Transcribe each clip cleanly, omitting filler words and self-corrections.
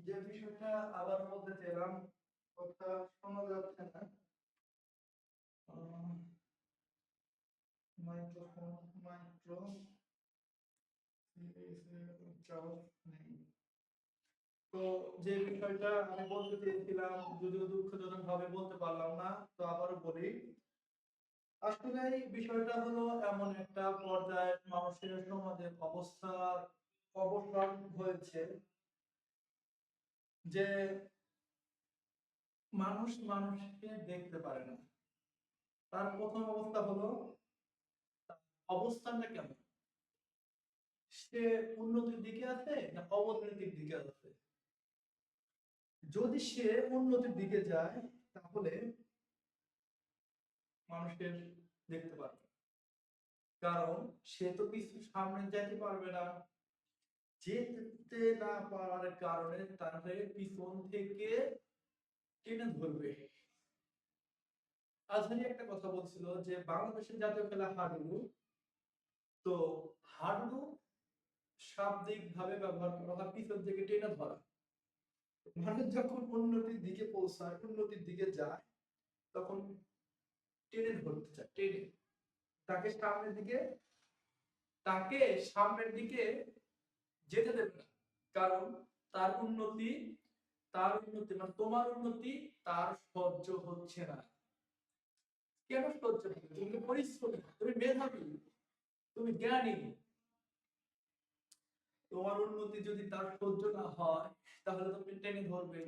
যে বিষয়টা আবার বলতে চাইলাম, কথা শোনা যাচ্ছে না। মাইক্রোফোন মাইক্রো চার্জ নেই। তো যে বিষয়টা আমি বলতে চেয়েছিলাম, যদিও দুঃখজনক ভাবে বলতে পারলাম না, তো আবারও বলি। আসলে এই বিষয়টা হলো এমন একটা পর্যায়ে মানুষের সমাজের অবসান হয়েছে যে মানুষ মানুষকে দেখতে পারে না। তার প্রথম অবস্থা হলো অবস্থানটা কেমন, সে উন্নতির দিকে আছে না অবনতির দিকে আছে। যদি সে উন্নতির দিকে যায় তাহলে মানুষের দেখতে পারবে, কারণ সে তো কিছু সামনে যেতে পারবে না। যেতে না পারার কারণে তাকে পিছন থেকে টেনে ধরবে। আজহারি একটা কথা বলছিল যে বাংলাদেশের জাতীয় খেলা হাডুডু। তো হাডুডু শাব্দিক ভাবে ব্যবহার করা হয় পিছন থেকে টেনে ধরা। মানুষ যখন উন্নতির দিকে পৌঁছায়, উন্নতির দিকে যায়, তখন টেনে ধরতে চায়, টেনে তাকে সামনের দিকে, তাকে সামনের দিকে যেতে দেবে না। কারণ তার উন্নতি, মানে তোমার উন্নতি তার সহ্য হচ্ছে না। কেন সহ্য হবে? তুমি পরিশ্রমী, তুমি মেধাবী, তুমি জ্ঞানী। তোমার উন্নতি যদি তার সহ্য না হয় তাহলে তুমি টেনে ধরবে।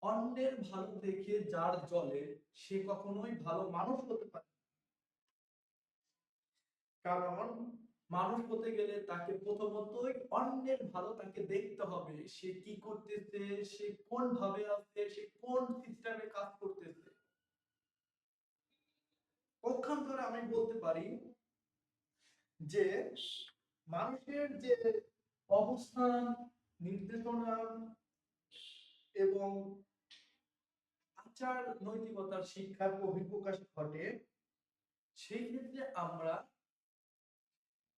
অন্যের ভালো দেখে যার জ্বলে সে কখনোই ভালো মানুষ হতে পারে না। কারণ মানুষ হতে গেলে তাকে প্রথমতই অন্যের ভালো তাকে দেখতে হবে, সে কি করতেছে, সে কোন ভাবে আছে, সে কোন সিস্টেমে কাজ করতেছে। পক্ষান্তরে আমি বলতে পারি যে মানুষের যে অবস্থান, নির্দেশনা এবং আচার নৈতিকতার শিক্ষার বহিঃপ্রকাশ ঘটে, সেই ক্ষেত্রে আমরা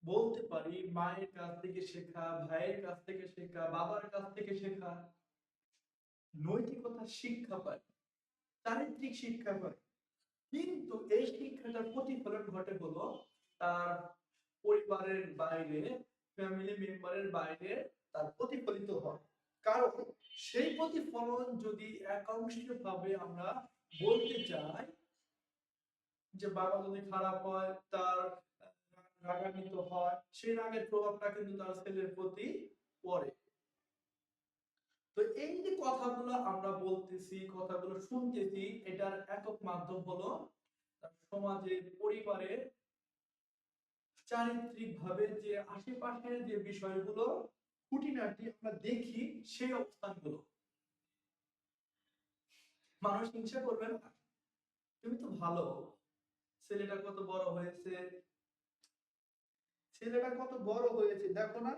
বলতে পারি মায়ের কাছ থেকে শেখা, ভাইয়ের কাছ থেকে শেখা, বাবার কাছ থেকে শেখা নৈতিকতার শিক্ষা পাই, চারিত্রিক শিক্ষা পাই। কিন্তু এই শিক্ষাটার প্রতিফলন ঘটে হলো তার পরিবারের বাইরে, ফ্যামিলি মেম্বারের বাইরে তার প্রতিফলিত হয়। কারণ সেই প্রতিফলন যদি একাংশিকভাবে আমরা বলতে চাই যে বাবা যদি খারাপ হয়, তার রাগান্বিত হয়, সেই রাগের প্রভাবটা কিন্তু তার ছেলের প্রতি পড়ে। তো এই যে কথাগুলো আমরা বলতেছি, কথাগুলো শুনতেছি, এটার একক মাধ্যম হলো সমাজের, পরিবারের চারিত্রিক ভাবে যে আশেপাশের যে বিষয়গুলো খুঁটিনাটি আমরা দেখি, সেই অবস্থানগুলো। মানুষ হিংসা করবে না, তুমি তো ভালো, ছেলেটা কত বড় হয়েছে, ছেলেটা কত বড় হয়েছে দেখো না।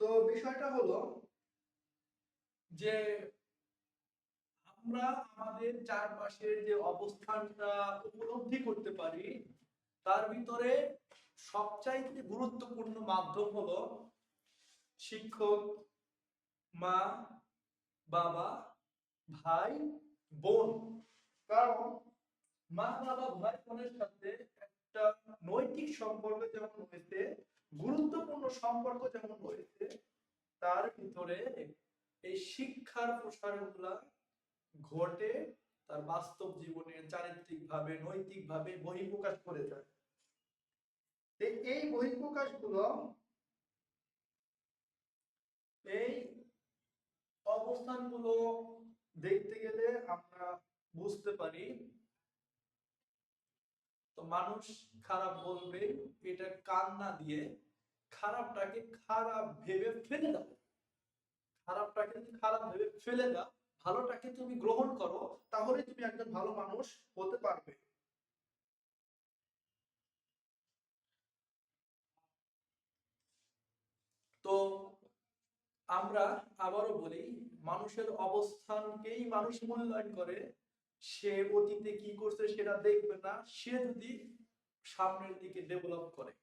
তো বিষয়টা হলো যে আমরা আমাদের চারপাশের যে অবস্থানটা উপলব্ধি করতে পারি, তার ভিতরে সবচাইতে গুরুত্বপূর্ণ মাধ্যম হলো শিক্ষক, মা, বাবা, ভাই, বোন। কারণ মা, বাবা, ভাই, বোনের সাথে একটা নৈতিক সম্পর্ক যেমন রয়েছে, গুরুত্বপূর্ণ সম্পর্ক যেমন রয়েছে, তার ভিতরে এই শিক্ষার প্রসারগুলা ঘটে তার বাস্তব জীবনে চারিত্রিক ভাবে, নৈতিক ভাবে বহিঃপ্রকাশ করে যায়। এই বহিঃপ্রকাশ গুলো, এই অবস্থানগুলো দেখতে গেলে আমরা বুঝতে পারি, তো মানুষ খারাপ বলবে, এটা কান না দিয়ে খারাপটাকে খারাপ ভেবে ফেলে দাও। খারাপটাকে তুমি খারাপ ভেবে ফেলে দাও, ভালোটাকে তুমি গ্রহণ করো, তাহলে তুমি একজন ভালো মানুষ হতে পারবে। তো আমরা আবারও বলি, মানুষের অবস্থানকেই মানুষ মূল্যায়ন করে। সে অতীতে কি করছে সেটা দেখবে না, সে যদি সামনের দিকে ডেভেলপ করে।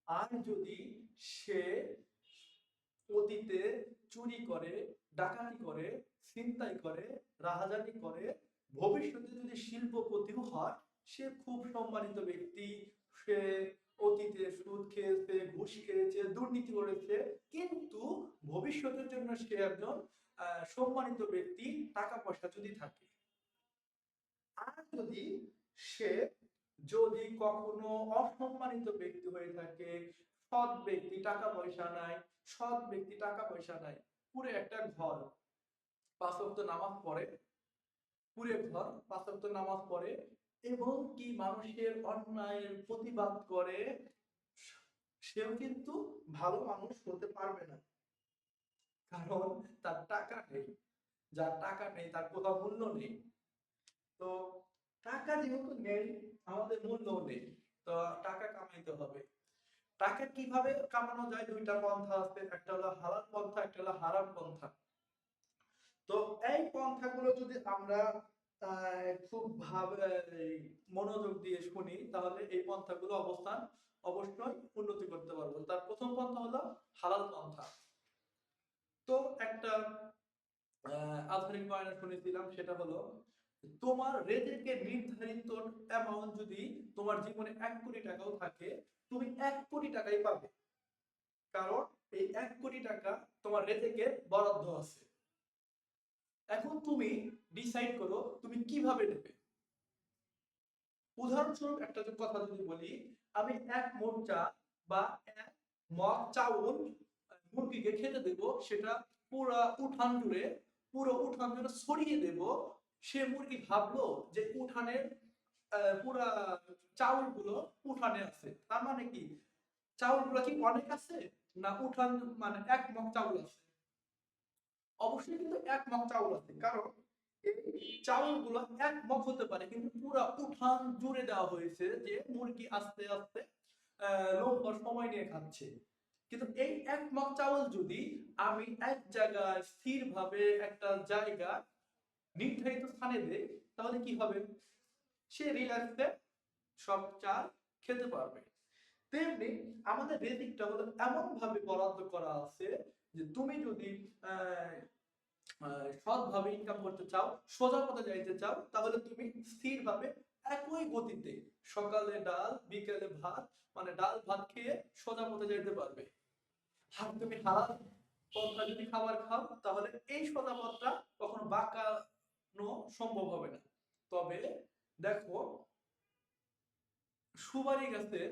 আর যদি সে অতীতে চুরি করে, ডাকাতি করে, ছিনতাই করে, রাহাজানি করে, ভবিষ্যতে যদি শিল্পপতিও হয়, সে খুব সম্মানিত ব্যক্তি। সে অতীতে সুদ খেয়েছে, ঘুষ খেয়েছে, দুর্নীতি করেছে, কিন্তু ভবিষ্যতের জন্য সে একজন সম্মানিত ব্যক্তি, টাকা পয়সা যদি থাকে। আর সে যদি কখনো অসম্মানিত ব্যক্তি হয়ে থাকে, সৎ ব্যক্তি, টাকা পয়সা নাই, সৎ ব্যক্তি, টাকা পয়সা নাই, পুরো একটা ঘর 5 ওয়াক্ত নামাজ পড়ে, পুরো ঘর 5 ওয়াক্ত নামাজ পড়ে এবং কি মানুষের অন্যায়ের প্রতিবাদ করে, সেও কিন্তু ভালো মানুষ হতে পারবে না, কারণ তার টাকা নেই। যার টাকা নেই তার কোথাও মূল্য নেই। তো টাকা যেহেতু নেই, আমাদের মূল্য নেই, তো টাকা কামাইতে হবে। টাকা কিভাবে কামানো যায়? দুইটা পন্থা আছে, একটা হলো হালাল পন্থা, একটা হলো হারাম পন্থা। তো এই পন্থাগুলো যদি আমরা খুব ভাবে মনোযোগ দিয়ে শুনি, তাহলে এই পন্থাগুলো অবশ্যই উন্নতি করতে পারবো। তার প্রথম পন্থা হলো হালাল পন্থা। তো একটা আধুনিক বয়ানে শুনেছিলাম, সেটা হলো তোমার রেজেকের নির্ধারিত অ্যামাউন্ট যদি তোমার জীবনে 1 কোটি টাকাও থাকে, তুমি 1 কোটি টাকাই পাবে, কারণ এই 1 কোটি টাকা তোমার রেজেকের বরাদ্দ আছে। এখন তুমি ডিসাইড করো তুমি কিভাবে নেবে। উদাহরণস্বরূপ একটা কথা যদি বলি, আমি 1 মণ চাল বা 1 মগ চাউল মুরগিকে খেতে দেব, সেটা পুরো উঠান জুড়ে ছড়িয়ে দেব। সে মুরগি ভাবলো যে উঠানের পুরা চাউলগুলো উঠানে আছে, তার মানে কি চাউলগুলো কি অনেক আছে, না উঠান মানে 1 মগ চাউল আছে? অবশ্যই কিন্তু 1 মগ চাউল আছে, কারণ এই চাউলগুলো 1 মগ হতে পারে, কিন্তু পুরো উঠান জুড়ে দেওয়া হয়েছে যে মুরগি আস্তে আস্তে লম্বা সময় নিয়ে খাচ্ছে। কিন্তু এই 1 মগ চাউল যদি আমি এক জায়গায় স্থিরভাবে একটা জায়গা নির্ধারিত স্থানে দেই, তাহলে কি হবে? সে রিল্যাক্সে সব চাল খেতে পারবে। তেমনি আমাদের রেজিকটা হলো এমন ভাবে বরাদ্দ করা আছে যে তুমি যদি সৎভাবে ইনকাম করতে চাও, সোজা পথে যাইতে চাও, তাহলে তুমি স্থিরভাবে একই গতিতে সকালে ডাল, বিকেলে ভাত, মানে ডাল ভাত খেয়ে সোজা পথে যাইতে পারবে। আর তুমি হালাল পন্থা যদি খাবার খাও, তাহলে এই সোজা পথটা কখনো বাঁকানো সম্ভব হবে না। তবে দেখো, সুপারি গাছের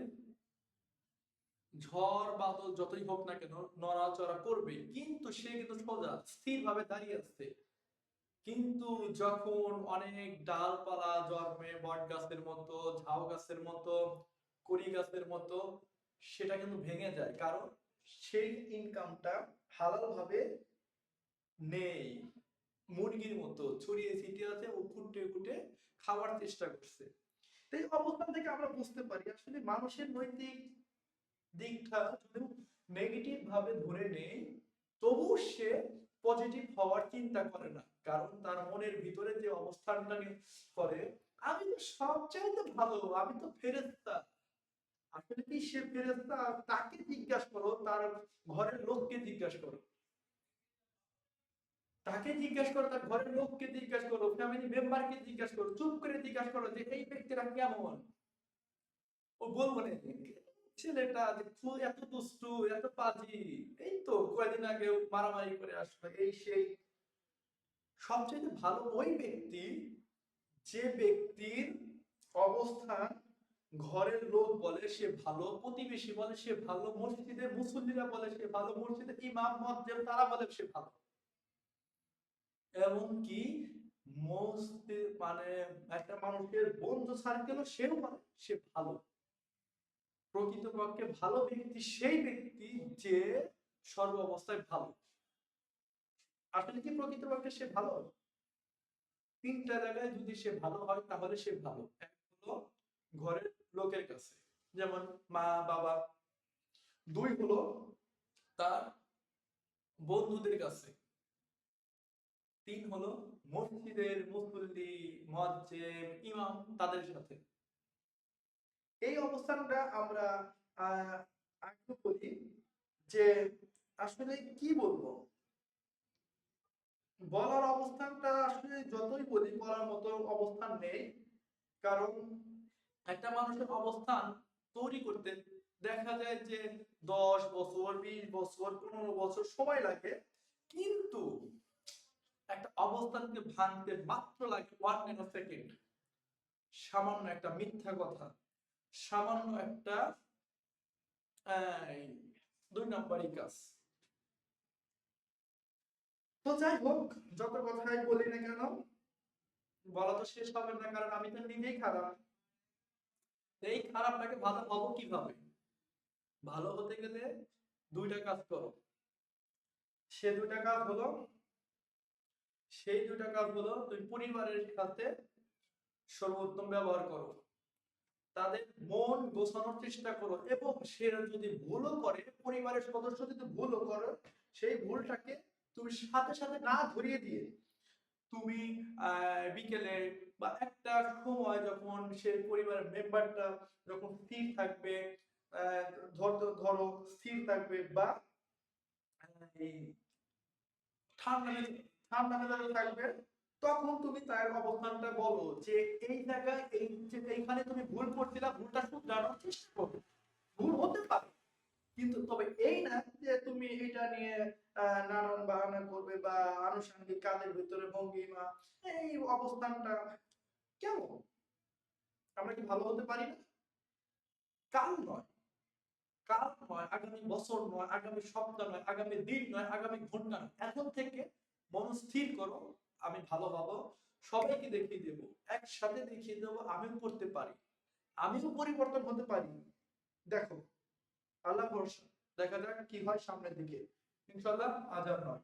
ঝড় বাদল যতই হোক না কেন নড়াচড়া করবে, কিন্তু সে কিন্তু সোজা স্থিরভাবে দাঁড়িয়ে আছে। কিন্তু যখন অনেক ডালপালা জন্মে, বট গাছের মতো, ঝাউ গাছের মতো, কড়ি গাছের মতো, সেটা কিন্তু ভেঙে যায়, কারণ সেই ইনকামটা হালাল ভাবে নেই। মুরগির মতো ছড়িয়ে ছিটিয়ে আছে, ও খুঁটে খুঁটে খাওয়ার চেষ্টা করছে। এই অবস্থান থেকে আমরা বুঝতে পারি আসলে মানুষের নৈতিক দিকটা যদি নেগেটিভ ভাবে ধরে নেই, তবু সে পজিটিভ হওয়ার চিন্তা করে না, কারণ তার মনের ভিতরে যে অবস্থানটা করে, আমি তো সবচাইতে ভালো, আমি তো ফেরেশতা। আসলে কি সে ফেরেশতা? তাকে জিজ্ঞাসা করো, তার ঘরের লোককে জিজ্ঞাসা করো, তাকে জিজ্ঞাসা করো, তার ঘরের লোককে জিজ্ঞাসা করো, ফ্যামিলি মেম্বারকে জিজ্ঞাসা করো, চুপ করে জিজ্ঞাসা করো যে এই ব্যক্তিরা কেমন। ও বলবো না ছেলেটা এত দুষ্টু, এত পাজি, এই তো কয়েকদিন আগে মারামারি করে আসলো, এই সেই। সবচেয়ে ভালো ওই ব্যক্তি যে ব্যক্তির অবস্থান ঘরের লোক বলে সে ভালো, প্রতিবেশী বলে সে ভালো, মসজিদের মুসল্লিরা বলে সে ভালো, মসজিদের ইমাম মুয়াজ্জিন তারা বলে সে ভালো। এমনকি মসজিদ মানে একটা মানুষের বন্ধু সার্কেলও সেও বলে সে ভালো। প্রকৃতপক্ষে ভালো ব্যক্তি সেই ব্যক্তি যে সর্ব অবস্থায় ভালো। আসলে কি প্রকৃতপক্ষে সে ভালো? 3টা জায়গায় যদি সে ভালো হয়, তাহলে সে ভালো। এক হলো ঘরের লোকের কাছে, যেমন মা বাবা। 2 হলো তার বন্ধুদের কাছে। 3 হলো মসজিদের মুসল্লি, মুয়াজ্জিন, ইমাম তাদের সাথে। এই অবস্থানটা আমরা একটু বলি যে আসলে কি বলবো, বলার অবস্থানটা আসলে যতই বলি বলার মতো অবস্থান নেই। কারণ একটা মানুষের অবস্থান তৈরি করতে দেখা যায় যে 10 বছর, 20 বছর, 15 বছর সময় লাগে, কিন্তু একটা অবস্থানকে ভাঙতে মাত্র লাগে 1 ন্যানোসেকেন্ড। সামান্য একটা মিথ্যা কথা, সামান্য একটা এই 2 নম্বরই কাজ। তো যাই হোক, যত কথাই বলি না কেন বলা তো শেষ হবে না, কারণ আমি তো নিজেই খারাপ। এই খারাপটাকে ভালো হবো কিভাবে? ভালো হতে গেলে 2টা কাজ করো। সে 2টা কাজ হলো, সেই 2টা কাজ হলো তুমি পরিবারের সাথে সর্বোত্তম ব্যবহার করো, তাদের মন গোছানোর চেষ্টা করো, এবং সে যদি ভুলও করে, পরিবারের সদস্য যদি ভুলও করে, সেই ভুলটাকে তুমি সাথে সাথে না ধরিয়ে দিয়ে তুমি বিকেলে বা একটা সময় যখন সে পরিবারের মেম্বারটা যখন স্থির থাকবে, আহ, ধরো স্থির থাকবে বা এই ঠান্ডা মেজাজে থাকবে, তখন তুমি তার অবস্থানটা বলো যে এই জায়গায় এইখানে তুমি ভুল করছিলা, ভুলটা শুধরানোর চেষ্টা করো। ভুল হতে পারে, কিন্তু তবে এই না যে তুমি এটা নিয়ে নানান বাহানা করবে বা আনুষঙ্গিক কাজের ভিতরে ভঙ্গিমা, এই অবস্থানটা কেমন? আমরা কি ভালো হতে পারি না? কাল নয়, কাল নয়, আগামী বছর নয়, আগামী সপ্তাহ নয়, আগামী দিন নয়, আগামী ঘন্টা নয়, এখন থেকে মন স্থির করো, আমি ভালো হবো, সবাইকে দেখিয়ে দেবো, একসাথে দেখিয়ে দেবো আমিও করতে পারি, আমিও পরিবর্তন হতে পারি। দেখো, আল্লাহ ভরসা, দেখা যাক কি হয় সামনের দিকে। ইনশাল্লাহ, আজ আর নয়।